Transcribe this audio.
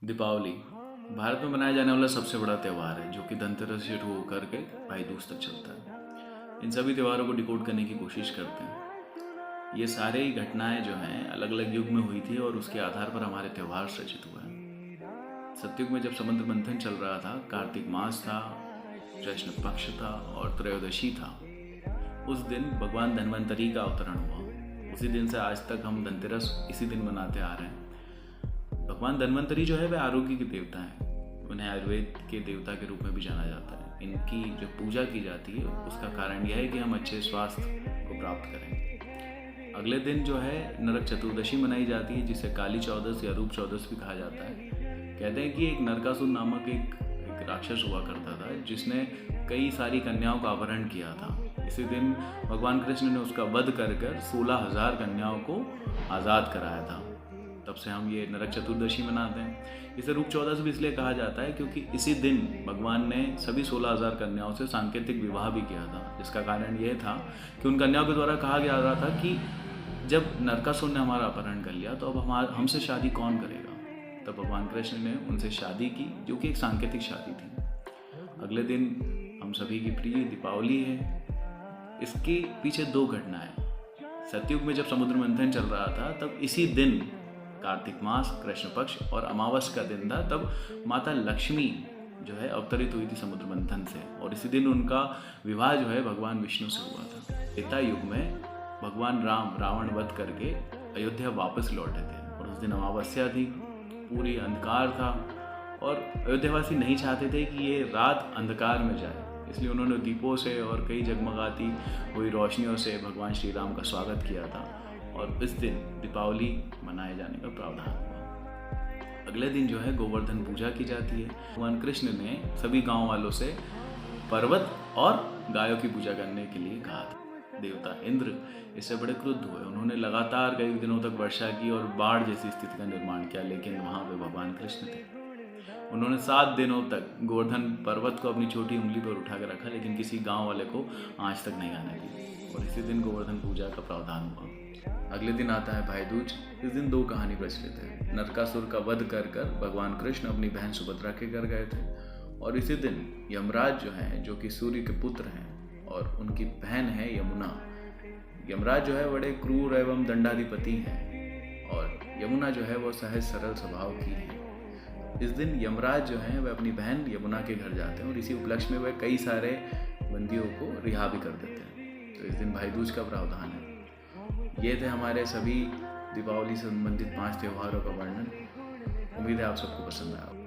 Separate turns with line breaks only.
दीपावली भारत में मनाया जाने वाला सबसे बड़ा त्यौहार है जो कि धनतेरस से शुरू होकर के भाई दूज तक चलता है। इन सभी त्योहारों को डिकोड करने की कोशिश करते हैं। ये सारे ही घटनाएं जो हैं अलग अलग युग में हुई थी और उसके आधार पर हमारे त्यौहार रचित हुए हैं। सतयुग में जब समुद्र मंथन चल रहा था, कार्तिक मास था, कृष्ण पक्ष था और त्रयोदशी था, उस दिन भगवान धन्वंतरी का अवतरण हुआ। उसी दिन से आज तक हम धनतेरस इसी दिन मनाते आ रहे हैं। भगवान धन्वंतरी जो है वह आरोग्य के देवता हैं। उन्हें आयुर्वेद के देवता के रूप में भी जाना जाता है। इनकी जो पूजा की जाती है उसका कारण यह है कि हम अच्छे स्वास्थ्य को प्राप्त करें। अगले दिन जो है नरक चतुर्दशी मनाई जाती है, जिसे काली चौदस या रूप चौदस भी कहा जाता है। कहते हैं कि एक नरकासुर नामक एक राक्षस हुआ करता था जिसने कई सारी कन्याओं का अपहरण किया था। इसी दिन भगवान कृष्ण ने उसका वध कर 16,000 कन्याओं को आज़ाद कराया था। तब से हम ये नरक चतुर्दशी मनाते हैं। इसे रूप चौदस भी इसलिए कहा जाता है क्योंकि इसी दिन भगवान ने सभी 16,000 कन्याओं से सांकेतिक विवाह भी किया था, जिसका कारण यह था कि उन कन्याओं के द्वारा कहा गया रहा था कि जब नरकासुर ने हमारा अपहरण कर लिया तो अब हमसे शादी कौन करेगा। तब भगवान कृष्ण ने उनसे शादी की, जो कि एक सांकेतिक शादी थी। अगले दिन हम सभी की प्रिय दीपावली है। इसके पीछे दो घटनाएं। सतयुग में जब समुद्र मंथन चल रहा था तब इसी दिन कार्तिक मास, कृष्ण पक्ष और अमावस का दिन था। तब माता लक्ष्मी जो है अवतरित हुई थी समुद्र मंथन से, और इसी दिन उनका विवाह जो है भगवान विष्णु से हुआ था। त्रेता युग में भगवान राम रावण वध करके अयोध्या वापस लौटे थे और उस दिन अमावस्या थी, पूरी अंधकार था और अयोध्यावासी नहीं चाहते थे कि ये रात अंधकार में जाए, इसलिए उन्होंने दीपों से और कई जगमगाती हुई रोशनियों से भगवान श्री राम का स्वागत किया था और इस दिन दीपावली मनाए जाने का प्रावधान हुआ। अगले दिन जो है गोवर्धन पूजा की जाती है। भगवान कृष्ण ने सभी गांव वालों से पर्वत और गायों की पूजा करने के लिए कहा था। देवता इंद्र इससे बड़े क्रुद्ध हुए। उन्होंने लगातार कई दिनों तक वर्षा की और बाढ़ जैसी स्थिति का निर्माण किया, लेकिन वहाँ पे भगवान कृष्ण थे। उन्होंने 7 दिनों तक गोवर्धन पर्वत को अपनी छोटी उंगली पर उठा कर रखा, लेकिन किसी गांव वाले को आज तक नहीं आने दी और इसी दिन गोवर्धन पूजा का प्रावधान हुआ। अगले दिन आता है भाई दूज। इस दिन दो कहानी प्रचलित है। नरकासुर का वध कर भगवान कृष्ण अपनी बहन सुभद्रा के घर गए थे और इसी दिन यमराज जो हैं, जो कि सूर्य के पुत्र हैं और उनकी बहन है यमुना। यमराज जो है बड़े क्रूर एवं दंडाधिपति हैं और यमुना जो है वो सहज सरल स्वभाव की है। इस दिन यमराज जो हैं वह अपनी बहन यमुना के घर जाते हैं और इसी उपलक्ष्य में वह कई सारे बंदियों को रिहा भी कर देते हैं। तो इस दिन भाई दूज का प्रावधान है। ये थे हमारे सभी दीपावली से संबंधित 5 त्योहारों का वर्णन। उम्मीद है आप सबको पसंद आया।